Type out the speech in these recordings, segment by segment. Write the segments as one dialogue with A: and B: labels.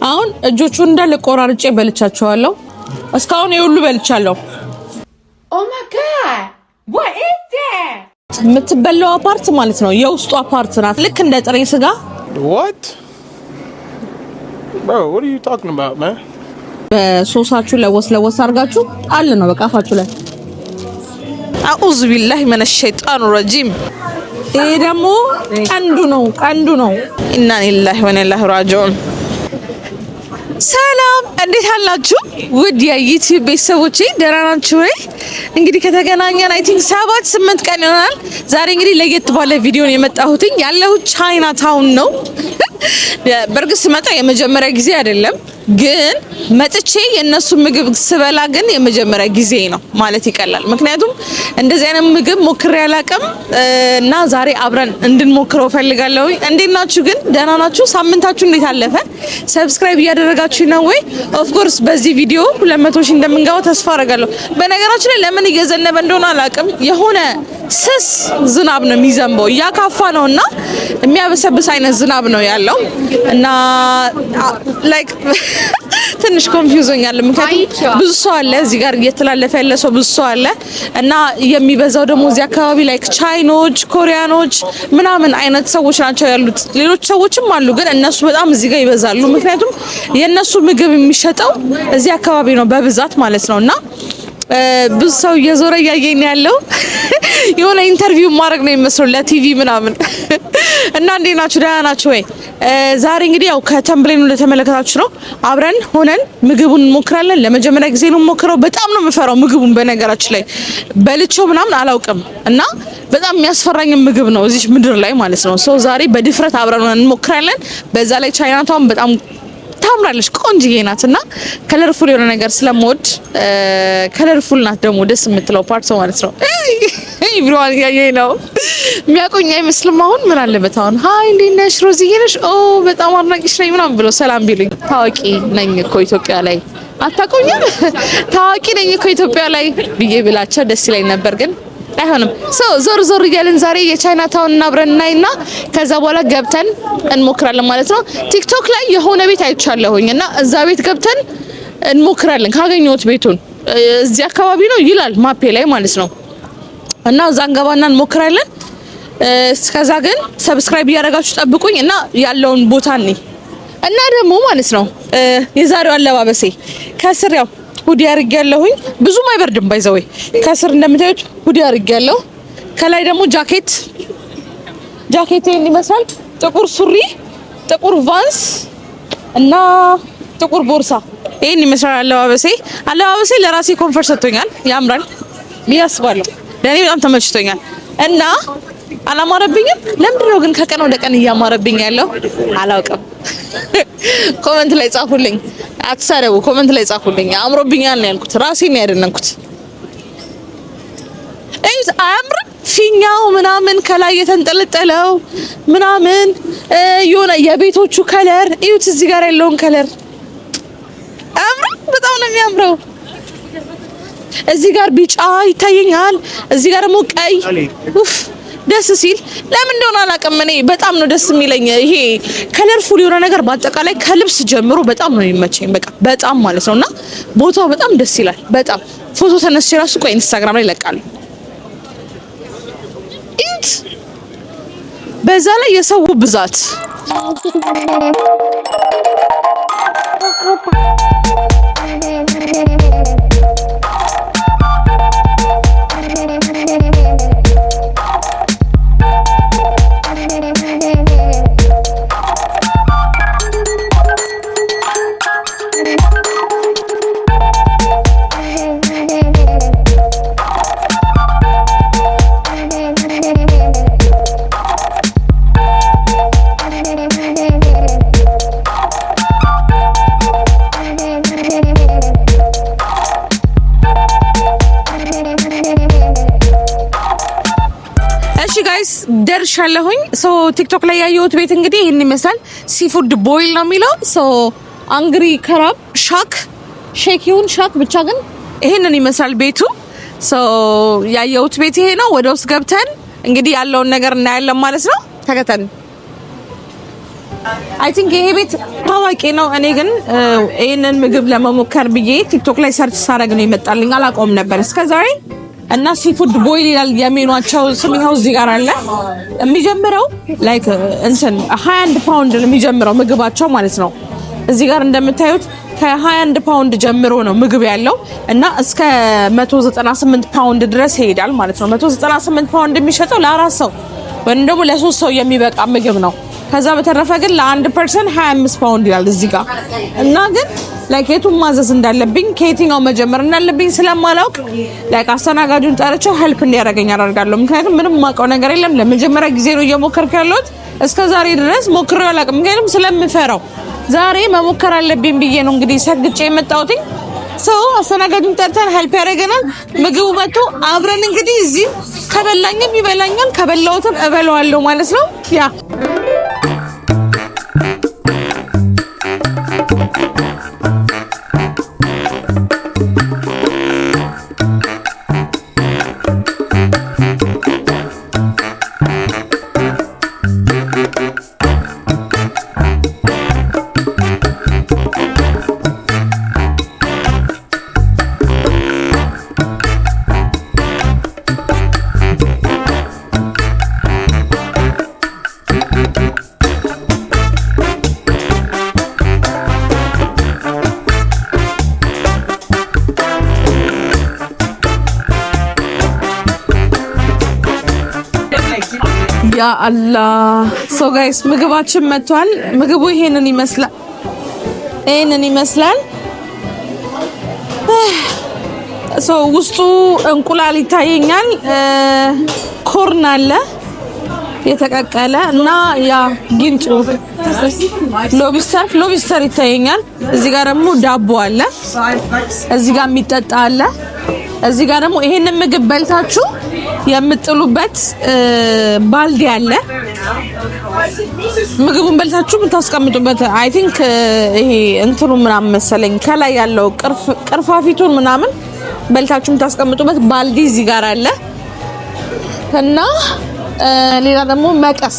A: አሁን እጆቹ እንዳለ ቆራርጬ በልቻቸዋለሁ እስካሁን ይሁሉ በልቻለሁ
B: Oh my god what is that
A: የምትበላው ፓርት ማለት ነው የውስጧ ፓርት ናት ልክ እንደ ጥሬ ስጋ
C: What Bro what are you talking about man
A: በሶሳችሁ ለወስ አርጋችሁ አለ ነው በቃ አፋችሁ ላይ አኡዙ ቢላሂ ሚነሽ ሸይጣኑ ረጂም ይሄ ደግሞ ቀንዱ ነው ኢና ሊላሂ ወኢና ኢለይሂ ራጂዑን ሰላም እንዴት አላችሁ ውድ የዩቲዩብ ቤተሰቦቼ ደህና ናችሁ ወይ እንግዲህ ከተገናኘን አይ ቲንክ 7-8 ቀን ይሆናል ዛሬ እንግዲህ ለየት ባለ ቪዲዮ ነው የመጣሁት ያለሁት ቻይና ታውን ነው በርግጥ ስመጣ የመጀመሪያ ጊዜ አይደለም ግን መጥቼ የነሱ ምግብ ስበላ ግን የመጀመሪያ ጊዜ ነው ማለት ይቀላል ምክንያቱም እንደዚህ አይነት ምግብ ሞክሬ አላቀም እና ዛሬ አብረን እንድንሞክረው ፈልጋለሁ እንዴት ናችሁ ግን ደህና ናችሁ ሳምንታችሁ እንዴት አለፈ ሰብስክራይብ እያደረጋችሁ ነው ወይ ኦፍ ኮርስ በዚህ ቪዲዮ 200 ሺህ እንደምንገባው ተስፋ አደርጋለሁ በነገራችን ላይ ለምን እየዘነበ እንደሆነ አላቀም የሆነ ስስ ዝናብ ነው የሚዘንበው ያካፋ ነውና የሚያበሰብስ አይነት ዝናብ ነው ያለው እና ላይክ ትንሽ ኮንፊውዚንግ ምክንያቱም ብዙ ሰው አለ እዚህ ጋር እየተላለፈ ያለ ሰው ብዙ ሰው አለ እና የሚበዛው ደግሞ እዚህ አካባቢ ላይክ ቻይኖች ኮሪያኖች ምናምን አይነት ሰዎች ናቸው ያሉት ሌሎች ሰዎችም አሉ ግን እነሱ በጣም እዚህ ጋር ይበዛሉ ምክንያቱም የነሱ ምግብ የሚሸጠው እዚህ አካባቢ ነው በብዛት ማለት ነውና ብዙ ሰው እየዞረ ያየኝ ያለው የሆነ ኢንተርቪው ማድረግ ነው የሚመስለው ለቲቪ ምናምን እና እንዴት ናችሁ ደህና ናችሁ ወይ ዛሬ እንግዲህ ያው ከተምብሌኑ እንደተመለከታችሁ ነው አብረን ሆነን ምግቡን እንሞክራለን ለመጀመሪያ ጊዜ ነው የምሞክረው በጣም ነው የምፈራው ምግቡን በነገራችን ላይ በልቼው ምናምን አላውቅም እና በጣም የሚያስፈራኝ ምግብ ነው እዚህ ምድር ላይ ማለት ነው ሶ ዛሬ በድፍረት አብረን እንሞክራለን በዛ ላይ ቻይና ታውን በጣም ታምራለች ቆንጆዬ ናትና ከለርፉል የሆነ ነገር ስለምወድ ከለርፉል ናት ደግሞ ደስ የምትለው ፓርት ማለት ነው ኢብራሂም ያየኝ ነው የሚያቆኝ አይመስልም አሁን ምን አለበት አሁን ሃይ እንዴነሽ ሮዚዬ ነሽ ኦ በጣም አድናቂሽ ነኝ ምናምን ብሎ ሰላም ቢሉኝ ታዋቂ ነኝ እኮ ኢትዮጵያ ላይ አታቆኝም ታዋቂ ነኝ እኮ ኢትዮጵያ ላይ ብዬ ብላቸው ደስ ይለኝ ነበር ግን አይሆንም ዞር እያልን ዛሬ የቻይና ታውን አብረንናይና ከዛ በኋላ ገብተን እንሞክራለን ማለት ነው ቲክቶክ ላይ የሆነ ቤት አይቻለሁኝና እዛ ቤት ገብተን እንሞክራለን ካገኘሁት ቤቱን እዚህ አካባቢ ነው ይላል ማፔ ላይ ማለት ነው እና እዛ እንገባና እንሞክራለን እስከዛ ግን ሰብስክራይብ እያደረጋችሁ ጠብቁኝ እና ያለውን ቦታ ነኝ እና ደግሞ ማለት ነው የዛሬው አለባበሴ ከስር ያው ሁዲ አርጋለሁኝ ብዙም አይበርድም ባይዘው ከስር እንደምታዩት ሁዲ አርጋለሁ ከላይ ደግሞ ጃኬቴን ይመስላል ጥቁር ሱሪ ጥቁር ቫንስ እና ጥቁር ቦርሳ ይሄን ይመስላል አለባበሴ ለራሴ ኮንፈርት ሰጥቶኛል ያምራል ቢያስባለሁ ለኔ በጣም ተመችቶኛል እና አላማረብኝም ለምንድነው ግን ከቀን ወደ ቀን እያማረብኝ ያለው አላውቅም ኮሜንት ላይ ጻፉልኝ አትሰረው ኮሜንት ላይ ጻፉልኝ አምሮብኛል ነው ያልኩት ራሴን ነው ያደነኩት አይስ አምር ፊኛው ምናምን ከላይ የተንጠለጠለው ምናምን የሆነ የቤቶቹ ከለር እዩት እዚህ ጋር ያለውን ከለር አምር በጣም ነው የሚያምረው እዚህ ጋር ቢጫ ይታየኛል እዚህ ጋር ደግሞ ቀይ ኡፍ ደስ ሲል ለምን እንደሆነ አላውቅም እኔ በጣም ነው ደስ የሚለኝ ይሄ ከለርፉል የሆነ ነገር በአጠቃላይ ከልብስ ጀምሮ በጣም ነው የሚመቸኝ በቃ በጣም ማለት ነውና ቦታው በጣም ደስ ይላል በጣም ፎቶ ተነስቼ ራሱ ቆይ ኢንስታግራም ላይ ለቃለሁ ኢት በዛ ላይ የሰው ብዛት ደርሻለሁኝ ሶ ቲክቶክ ላይ ያየሁት ቤት እንግዲህ ይሄን ይመስላል ሲፉድ ቦይል ነው የሚለው ሶ አንግሪ ከራብ ሼኪውን ሻክ ብቻ ግን ይሄንን ይመስላል ቤቱ ሶ ያየሁት ቤት ይሄ ነው ወደ ውስጥ ገብተን እንግዲህ ያለውን ነገር እናያለን ማለት ነው ተከተን አይ ቲንክ ይሄ ቤት ታዋቂ ነው። እኔ ግን ይሄንን ምግብ ለመሞከር ብዬ ቲክቶክ ላይ ሰርች ሳረግ ነው ይመጣልኝ። አላውቀውም ነበር እስከዛሬ እና ሲፉድ ቦይል ይላል የሚኗቸው ስም ይኸው እዚህ ጋር አለ። የሚጀምረው ላይክ እንትን 21 ፓውንድ የሚጀምረው ምግባቸው ማለት ነው። እዚህ ጋር እንደምታዩት ከ21 ፓውንድ ጀምሮ ነው ምግብ ያለው እና እስከ 198 ፓውንድ ድረስ ይሄዳል ማለት ነው። 198 ፓውንድ የሚሸጠው ለ4 ሰው ወይም ደግሞ ለ3 ሰው የሚበቃ ምግብ ነው። ከዛ በተረፈ ግን ለአንድ ፐርሰን 25 ፓውንድ ይላል እዚህ ጋር እና ግን ላይክ የቱን ማዘዝ እንዳለብኝ ከየትኛው መጀመር እንዳለብኝ ስለማላውቅ ላይክ አስተናጋጁን ጠርቼው ሄልፕ እንዲያደርገኝ አደርጋለሁ። ምክንያቱም ምንም ማውቀው ነገር የለም። ለመጀመሪያ ጊዜ ነው እየሞከርኩ ያለሁት። እስከ ዛሬ ድረስ ሞክሬው አላውቅም። ምክንያቱም ስለምፈራው ዛሬ መሞከር አለብኝ ብዬ ነው እንግዲህ ሰግጬ የመጣሁት። ሰው አስተናጋጁን ጠርተን ሄልፕ ያደርገናል። ምግቡ መጥቶ አብረን እንግዲህ እዚህ ከበላኝም ይበላኛል ከበላሁትም እበላዋለሁ ማለት ነው። ያ ያ አላህ ሶ ጋይስ ምግባችን መጥቷል። ምግቡ ይሄንን ይመስላል። ሶ ውስጡ እንቁላል ይታየኛል፣ ኮርን አለ የተቀቀለ እና ያ ጊንጡ ሎቢስተር ይታየኛል። እዚህ ጋር ደግሞ ዳቦ አለ፣ እዚህ ጋር የሚጠጣ አለ። እዚህ ጋር ደግሞ ይሄንን ምግብ በልታችሁ የምጥሉበት ባልዲ አለ። ምግቡን በልታችሁ የምታስቀምጡበት አይ ቲንክ ይሄ እንትኑ ምናምን መሰለኝ ከላይ ያለው ቅርፋፊቱን ምናምን በልታችሁ የምታስቀምጡበት ባልዲ እዚህ ጋር አለ እና ሌላ ደግሞ መቀስ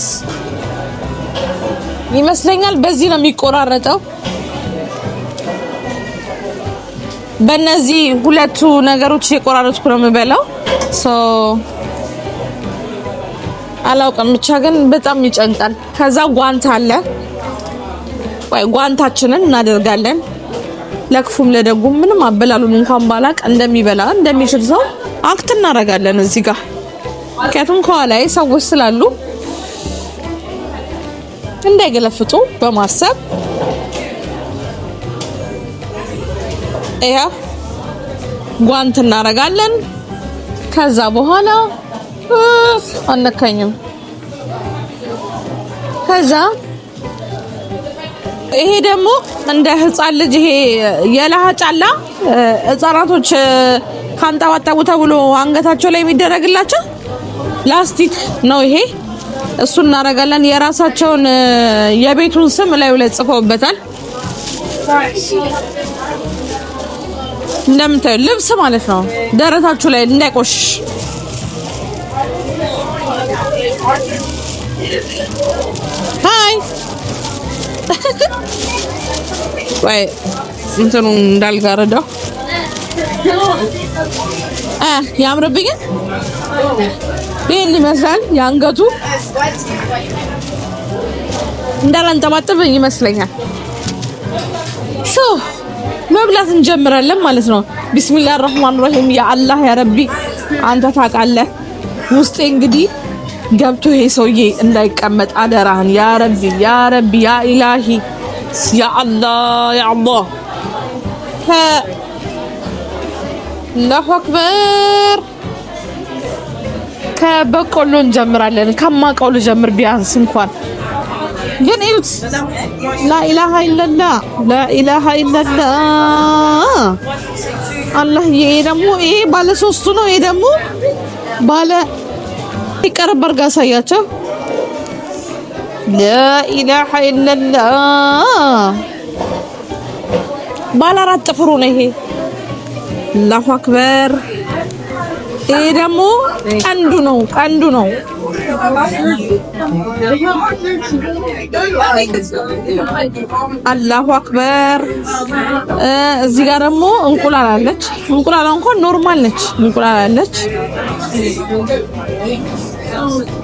A: ይመስለኛል። በዚህ ነው የሚቆራረጠው። በእነዚህ ሁለቱ ነገሮች እየቆራረጥኩ ነው የምበላው። ሶ አላውቅም ብቻ ግን በጣም ይጨንቃል። ከዛ ጓንት አለ። ወይ ጓንታችንን እናደርጋለን። ለክፉም ለደጉም ምንም አበላሉን እንኳን ባላቅ እንደሚችል ሰው አክት እናደርጋለን እዚህ ጋር። ምክንያቱም ከኋላዬ ሰዎች ስላሉ እንዳይገለፍጡ በማሰብ ጓንት እናደርጋለን። ከዛ በኋላ አነካኝም። ከዛ ይሄ ደግሞ እንደ ህፃን ልጅ ይሄ የለሃጫላ ህፃናቶች ካንጣባጣቡ ተብሎ አንገታቸው ላይ የሚደረግላቸው ላስቲክ ነው ይሄ። እሱን እናደርጋለን። የራሳቸውን የቤቱን ስም ላይ ጽፈውበታል። እንደምታዩ ልብስ ማለት ነው። ደረታችሁ ላይ እንዳይቆሽሽ ሃይ ወይ እንትኑ እንዳልጋረደው ያምርብኝ። ይሄን ይመስላል ያንገቱ እንዳላንጠባጥብ ይመስለኛል። መብላት እንጀምራለን ማለት ነው። ቢስሚላሂር ረህማኒር ረሂም። ያ አላህ ያ ረቢ አንተ ታውቃለህ። ውስጤ እንግዲህ ገብቶ ይሄ ሰውዬ እንዳይቀመጥ አደራህን ያ ረቢ ያ ረቢ ያ ኢላሂ ያ አላህ ያ አላህ። አላሁ አክበር። ከበቆሎ እንጀምራለን። ከማውቀው ልጀምር ቢያንስ እንኳን ግን እዩት። ላኢላሃ ኢላላህ ላኢላሃ ኢላላህ አላህ። ይሄ ደግሞ ይሄ ባለ ሶስቱ ነው። ይሄ ደግሞ ባለ ይቀርብ አድርጋ አሳያቸው። ላኢላሃ ኢላላህ ባለ አራት ጥፍሩ ነው ይሄ። አላሁ አክበር። ይሄ ደግሞ ቀንዱ ነው አላሁ አክበር። እዚህ ጋር ደግሞ እንቁላል አለች። እንቁላል እንኳን ኖርማል ነች። እንቁላል አለች።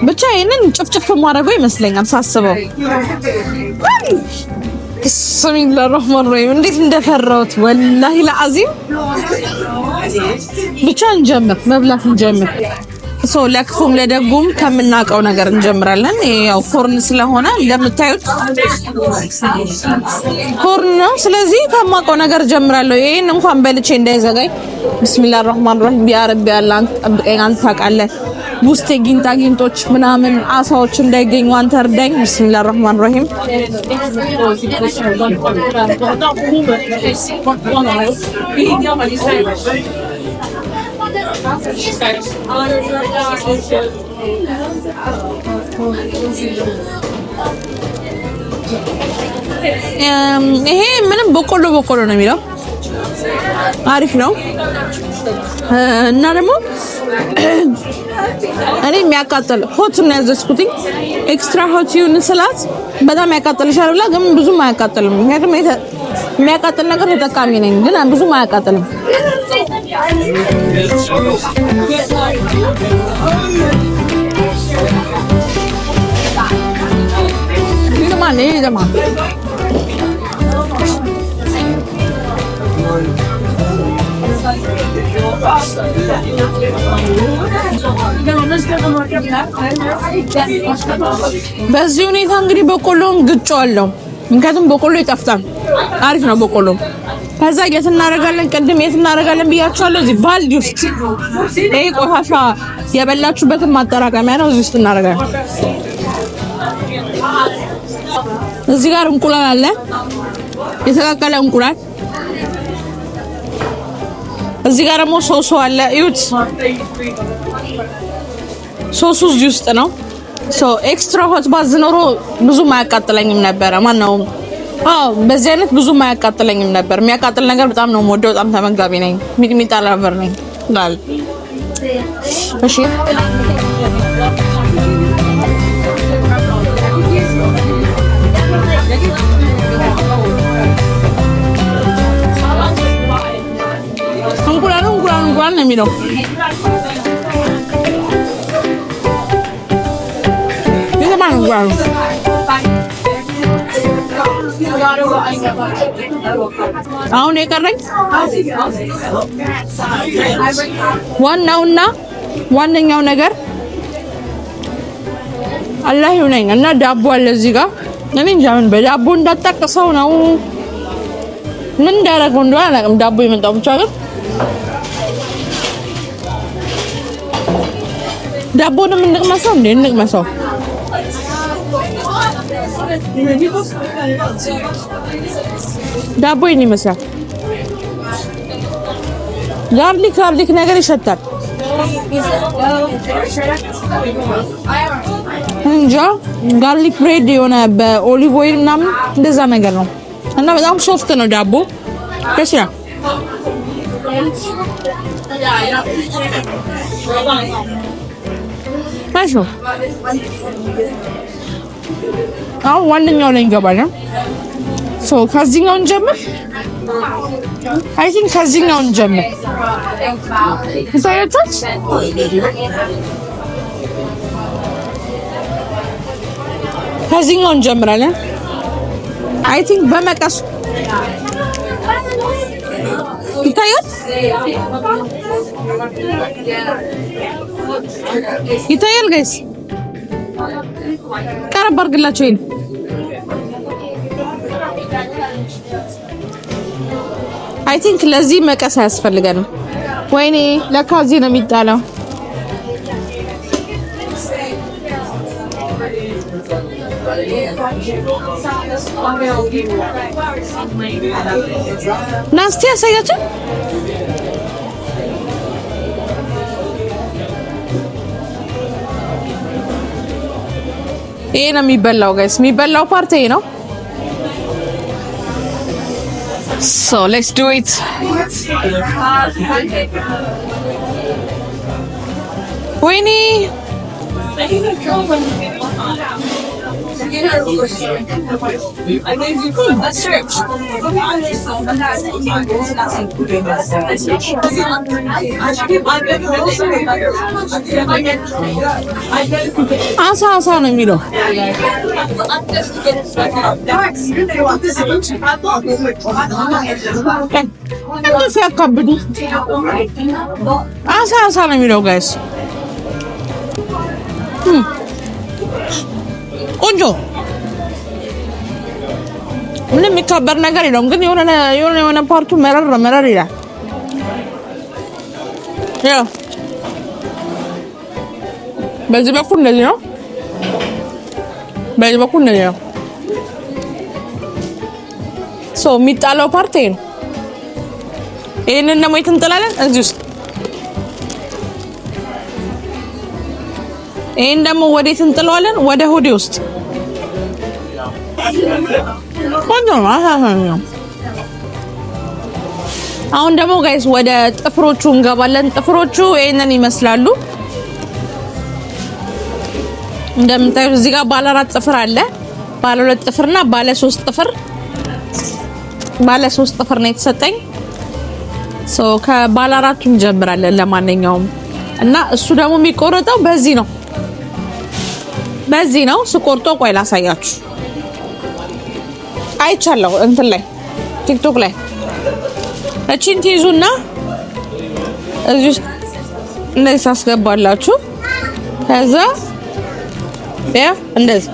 A: ብቻ ይሄንን ጭፍጭፍ ማድረገው ይመስለኛል ሳስበው። ብስሚላህ ረህማን ረሂም እንዴት እንደፈራሁት ወላሂ ለአዚም። ብቻ እንጀምር፣ መብላት እንጀምር። ለክፉም ለደጉም ከምናውቀው ነገር እንጀምራለን። ያው ኮርን ስለሆነ እንደምታዩት ኮርን ነው። ስለዚህ ከማውቀው ነገር ጀምራለሁ። ይሄን እንኳን በልቼ እንዳይዘጋኝ ቢስሚላህ ረህማን ረሂም። ያ ረቢ አላህ ጠብቀኝ፣ አንተ ታውቃለህ። ውስጤ ጊንጣጊንጦች ምናምን አሳዎች እንዳይገኙ አንተ እርዳኝ። ቢስሚላህ ረህማን ረሂም። ይሄ ምንም በቆሎ ነው የሚለው አሪፍ ነው። እና ደግሞ እኔ የሚያቃጥል ሆት ነው ያዘዝኩትኝ። ኤክስትራ ሆት ይሁን ስላት በጣም ያቃጥልሻል ብላ ግን ብዙም አያቃጥልም። ምክንያቱም የሚያቃጥል ነገር ተጠቃሚ ነኝ፣ ግን ብዙም አያቃጥልም። በዚህ ሁኔታ እንግዲህ በቆሎን ግጬዋለሁ። ምክንያቱም በቆሎ ይጣፍጣል፣ አሪፍ ነው በቆሎ። ከዛ የት እናደርጋለን? ቅድም የት እናደርጋለን ብያችኋለሁ። እዚህ ባልዲ ውስጥ። ይሄ ቆሻሻ የበላችሁበትን ማጠራቀሚያ ነው። እዚህ ውስጥ እናደርጋለን። እዚህ ጋር እንቁላል አለ፣ የተቀቀለ እንቁላል። እዚህ ጋር ደግሞ ሶሱ አለ። እዩት፣ ሶሱ እዚህ ውስጥ ነው። ኤክስትራ ሆት ባዝ ኖሮ ብዙም አያቃጥለኝም ነበረ። ማነው በዚህ አይነት ብዙም አያቃጥለኝም ነበር። የሚያቃጥል ነገር በጣም ነው የምወደው። በጣም ተመጋቢ ነኝ። ሚጥሚጣ ላቨር ነኝ ላል። እሺ እንቁላል ነው የሚለው። ይዘማን እንቁላል አሁን የቀረኝ ዋነኛው ነገር አላህ ይሁነኝ እና ዳቦ አለ እዚህ ጋር። እኔ እንጃ ምን በዳቦ እንዳጣቀሰው ነው ምን እንዳደረገው እንደሆነ አላውቅም። ዳቦ የመጣው ብቻ ግን ዳቦንም እንቅመሰው እንዴ እንቅመሰው። ዳቦ ይሄን ይመስላል። ጋርሊክ ነገር ይሸታል። እንጃ ጋርሊክ ብሬድ የሆነ በኦሊቭ ኦይል ምናምን እንደዛ ነገር ነው እና በጣም ሶፍት ነው ዳቦ። ደስ ይላል። ታሽ አሁን ዋነኛው ላይ እንገባለን። ከዚህኛው እንጀምር። አይ ቲንክ ከዚህኛው እንጀምር። ታያችሁት? ከዚህኛው እንጀምራለን። አይ ቲንክ በመቀሱ ይታያል ጋይስ። ቀረብ አድርግላቸው። ይሄን አይ ቲንክ ለዚህ መቀስ አያስፈልገንም። ወይኔ ለካ እዚህ ነው የሚጣለው። ናስቲ ያሳያችሁ። ይሄ ነው የሚበላው ጋይስ። የሚበላው ፓርት ይሄ ነው። So let's do it. ወይኔ አሳ ነው የሚለው ሲያካብዱ አሳ ነው የሚለው ጋይስ ቆንጆ ምንም የሚካበር ነገር የለውም ግን የሆነ ፓርቱ መረር ይላል ያው በዚህ በኩል እንደዚህ ነው በዚህ በኩል እንደዚህ ነው ሶ የሚጣለው ፓርት ነው ይሄንን ደግሞ እንጥላለን እዚህ ውስጥ ይሄን ደግሞ ወዴት እንጥለዋለን ወደ ሆዴ ውስጥ አሁን ደግሞ ጋይስ ወደ ጥፍሮቹ እንገባለን ጥፍሮቹ ይሄንን ይመስላሉ እንደምታዩት እዚህ ጋር ባለ 4 ጥፍር አለ ባለ 2 ጥፍርና ባለ 3 ጥፍር ነው የተሰጠኝ ሶ ከባለ 4ቱ እንጀምራለን ለማንኛውም እና እሱ ደግሞ የሚቆረጠው በዚህ ነው ስቆርጦ ቆይ ላሳያችሁ አይቻለሁ እንትን ላይ ቲክቶክ ላይ እቺን ትይዙና እዚህ እንደዚህ ታስገባላችሁ ከዛ እንደዚህ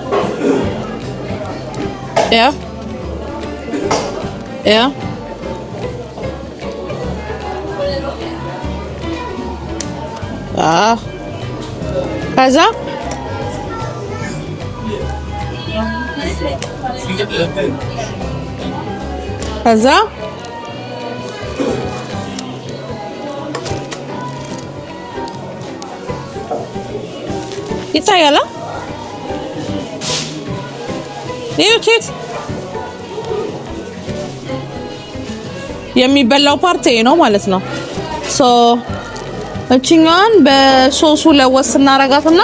A: ከዛ ይታያል ይሄት የሚበላው ፓርት ነው ማለት ነው ሶ እቺኛን በሶሱ ለወስ እናረጋትና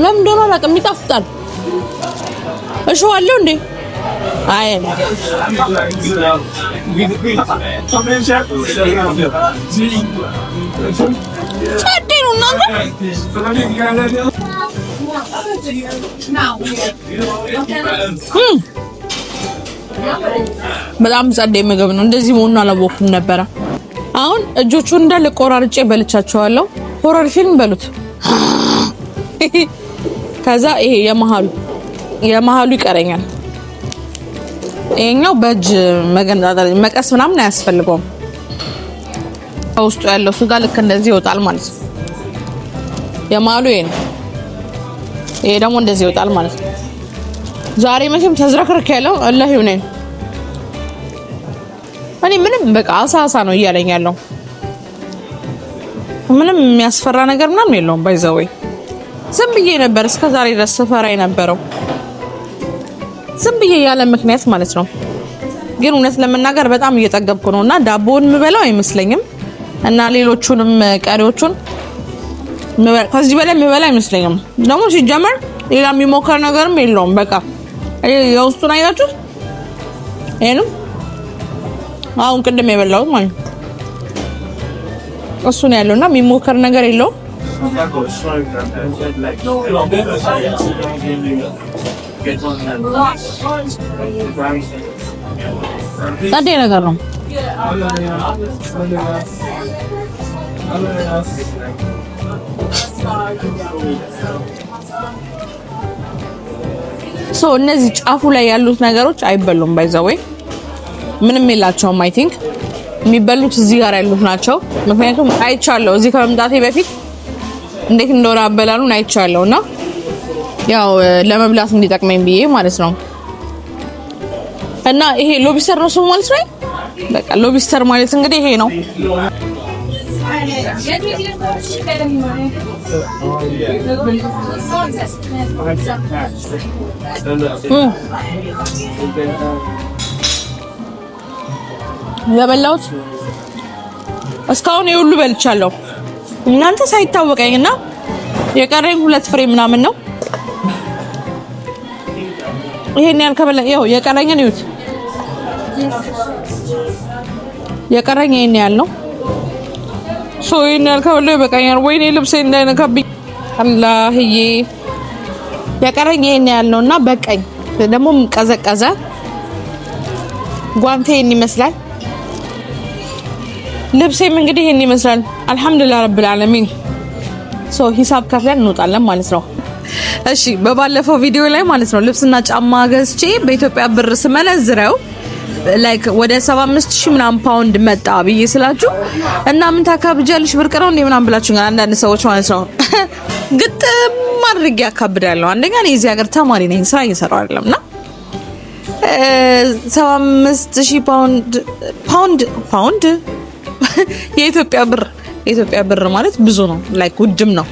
A: ለምን ዶሮ አላውቅም ይጣፍጣል እሺ አለው እንዴ አይ ጸዴው በጣም ጸዴ ምግብ ነው እንደዚህ መሆኑን አላወኩም ነበር አሁን እጆቹን እንዳለ ቆራርጬ በልቻቸዋለሁ ሆረር ፊልም በሉት ከዛ ይሄ የመሃሉ ይቀረኛል ይሄኛው በእጅ መገንጣጠል መቀስ ምናምን አያስፈልገውም ውስጡ ያለው ስጋ ልክ እንደዚህ ይወጣል ማለት ነው የመሃሉ ይሄ ደግሞ እንደዚህ ይወጣል ማለት ነው ዛሬ መቼም ተዝረክርክ ያለው አላህ ይሁነኝ እኔ ምንም በቃ አሳ ነው እያለኝ ያለው ምንም የሚያስፈራ ነገር ምናምን የለውም ባይዘው ዝም ብዬ ነበር እስከ ዛሬ ድረስ ሰፈራ የነበረው ዝም ብዬ ያለ ምክንያት ማለት ነው ግን እውነት ለመናገር በጣም እየጠገብኩ ነውና ዳቦውን ምበላው አይመስለኝም እና ሌሎቹንም ቀሪዎቹን ከዚህ በላይ ምበላ አይመስለኝም ደግሞ ሲጀመር ሌላ የሚሞከር ነገርም የለውም በቃ የውስጡን አይታችሁት ይሄንም አሁን ቅድም የበላሁት ማለት እሱ ነው ያለውና የሚሞከር ነገር የለውም ጸዴ ነገር ነው ሶ እነዚህ ጫፉ ላይ ያሉት ነገሮች አይበሉም ባይዘው ምንም የላቸውም አይ ቲንክ የሚበሉት እዚህ ጋር ያሉት ናቸው ምክንያቱም አይቻለሁ እዚህ ከመምጣቴ በፊት እንዴት እንደሆነ አበላሉን አይቻለውና ያው ለመብላት እንዲጠቅመኝ ብዬ ማለት ነው እና ይሄ ሎቢስተር ነው ማለት ነው በቃ ሎቢስተር ማለት እንግዲህ ይሄ ነው ለበላውት እስካሁን ይሁሉ በልቻለሁ እናንተ ሳይታወቀኝና የቀረኝ 2 ፍሬ ምናምን ነው ይሄን ያልከበለ ይሄው የቀረኝን ይሁት የቀረኝ ይሄን ያል ነው ሶ ይሄን ያልከበለ በቃኛል ወይኔ ልብሴ እንዳይነካብኝ አላህዬ የቀረኝ ይሄን ያል ነውና በቃኝ ደግሞ ቀዘቀዘ ጓንቴ ይመስላል ልብሴም እንግዲህ ይሄን ይመስላል አልহামዱሊላህ ረብል ዓለሚን ሶ ሂሳብ ከፍለን እንወጣለን ማለት ነው እሺ በባለፈው ቪዲዮ ላይ ማለት ነው ልብስና ጫማ ገዝቼ በኢትዮጵያ ብር ስመነዝረው ላይክ ወደ 75000 ምናምን ፓውንድ መጣ ብዬ ስላችሁ እና ምን ታካብጃለሽ ብርቅ ነው እንዴ ምናምን ብላችሁኛል አንዳንድ ሰዎች ማለት ነው ግጥም ማድረግ ያካብዳለሁ አንደኛ እኔ እዚህ ሀገር ተማሪ ነኝ ስራ እየሰራው አይደለምና 75000 ፓውንድ የኢትዮጵያ ብር ማለት ብዙ ነው ላይክ ውድም ነው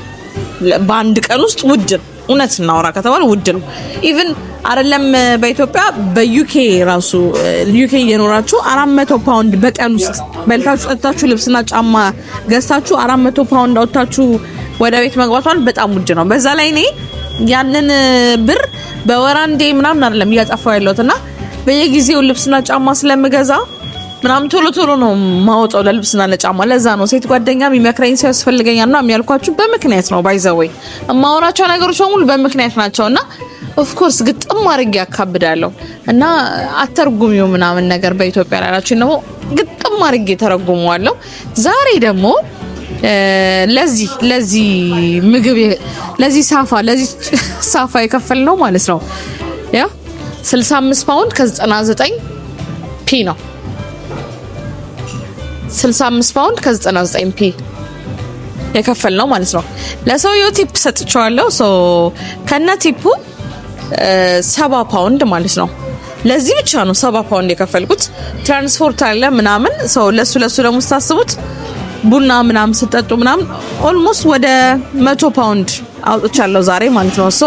A: በአንድ ቀን ውስጥ ውድ እውነት እናወራ ከተባለ ውድ ነው ኢቭን አይደለም በኢትዮጵያ በዩኬ ራሱ ዩኬ የኖራችሁ 400 ፓውንድ በቀን ውስጥ በልታችሁ ጠጣችሁ ልብስና ጫማ ገዝታችሁ 400 ፓውንድ አውጣችሁ ወደ ቤት መግባቷን በጣም ውድ ነው በዛ ላይ እኔ ያንን ብር በወራንዴ ምናምን አይደለም ያጣፋው ያለውትና በየጊዜው ልብስና ጫማ ስለምገዛ ምናምን ቶሎ ነው ማውጣው ለልብስና ለጫማ ለዛ ነው ሴት ጓደኛ የሚመክረኝ ሰው ያስፈልገኛልና የሚያልኳችሁ በምክንያት ነው ባይ ዘ ወይ ማውራቸው ነገሮች ሁሉ በምክንያት ናቸውና ኦፍ ኮርስ ግጥም አድርጌ ያካብዳለሁ እና አተርጉሚው ምናምን ነገር በኢትዮጵያ ያላችሁ ነው ግጥም አድርጌ ተረጉመዋለሁ ዛሬ ደግሞ ለዚህ ምግብ ለዚህ ሳፋ የከፈልነው ማለት ነው ያ 65 ፓውንድ ከ99 ፒ ነው 65 ፓውንድ ከ99 ፒ የከፈልነው ማለት ነው ለሰውየው ቲፕ ሰጥቻለሁ ሶ ከነ ቲፑ 70 ፓውንድ ማለት ነው ለዚህ ብቻ ነው 70 ፓውንድ የከፈልኩት ትራንስፖርት አለ ምናምን ሶ ለሱ ደግሞ ታስቡት ቡና ምናምን ስጠጡ ምናምን ኦልሞስት ወደ 100 ፓውንድ አውጥቻለሁ ዛሬ ማለት ነው ሶ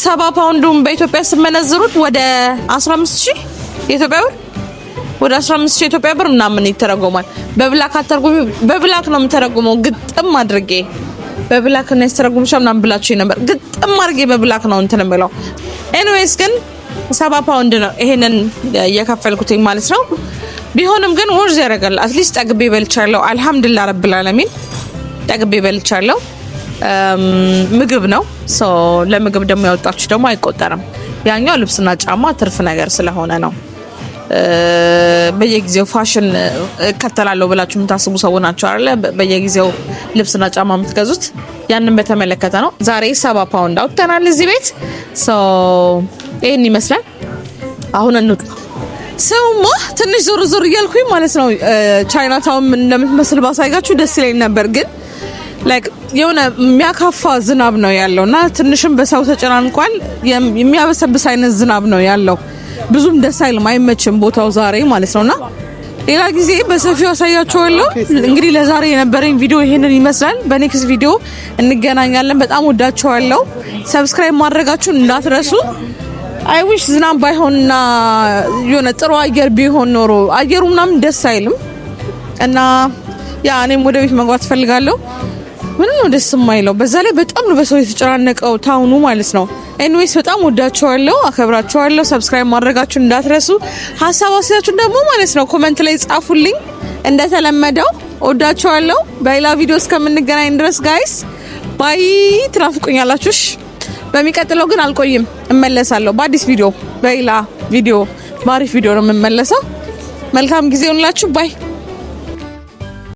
A: 70 ፓውንዱን በኢትዮጵያ ስመነዝሩት ወደ 15000 የኢትዮጵያ ብር ወደ 15000 ኢትዮጵያ ብር ምናምን ይተረጎማል በብላክ አተርጉሚ በብላክ ነው የምተረጉመው ግጥም አድርጌ በብላክ ነው ያስተረጉምሻ ምናምን ብላችሁ ነበር ግጥም አድርጌ በብላክ ነው እንትን የምለው ኤኒዌይስ ግን 70 ፓውንድ ነው ይሄንን የከፈልኩት ማለት ነው ቢሆንም ግን ወርዝ ያረጋል አትሊስት ጠግቤ በልቻለሁ አልহামዱሊላህ ረብል ዓለሚን ጠግቤ በልቻለሁ ምግብ ነው ሶ ለምግብ ደግሞ ያወጣችሁ ደግሞ አይቆጠርም ያኛው ልብስና ጫማ ትርፍ ነገር ስለሆነ ነው በየጊዜው ፋሽን ከተላለው ብላችሁ የምታስቡ ሰው ናቸው አይደል በየጊዜው ልብስና ጫማ የምትገዙት ያንን በተመለከተ ነው ዛሬ 70 ፓውንድ አውጥተናል እዚህ ቤት ሶ ይሄን ይመስላል አሁን እንውጣ ሰውማ ትንሽ ዞር እያልኩኝ ማለት ነው ቻይና ታውን እንደምትመስል ባሳይጋችሁ ደስ ይለኝ ነበር ግን ላይክ የሆነ የሚያካፋ ዝናብ ነው ያለውና ትንሽም በሰው ተጨናንቋል የሚያበሰብስ አይነት ዝናብ ነው ያለው ብዙም ደስ አይልም አይመችም ቦታው ዛሬ ማለት ነውና ሌላ ጊዜ በሰፊው አሳያችኋለሁ እንግዲህ ለዛሬ የነበረኝ ቪዲዮ ይሄንን ይመስላል በኔክስት ቪዲዮ እንገናኛለን በጣም ወዳችኋለሁ ሰብስክራይብ ማድረጋችሁን እንዳትረሱ አይ ዊሽ ዝናብ ባይሆንና የሆነ ጥሩ አየር ቢሆን ኖሮ አየሩ ምናምን ደስ አይልም እና ያ እኔም ወደ ቤት መግባት ፈልጋለሁ ምንም ነው ደስ የማይለው በዛ ላይ በጣም ነው በሰው የተጨናነቀው ታውኑ ማለት ነው ኤኒዌይስ በጣም ወዳችኋለሁ አከብራችኋለሁ ሰብስክራይብ ማድረጋችሁን እንዳትረሱ ሐሳብ አስተያየታችሁን ደግሞ ማለት ነው ኮሜንት ላይ ጻፉልኝ እንደተለመደው ወዳችኋለሁ በሌላ ቪዲዮ እስከምንገናኝ ድረስ ጋይስ ባይ ትራፍቁኛላችሁ በሚቀጥለው ግን አልቆይም እመለሳለሁ በአዲስ ቪዲዮ በሌላ ቪዲዮ ባሪፍ ቪዲዮ ነው የምመለሰው መልካም ጊዜ ይሁንላችሁ ባይ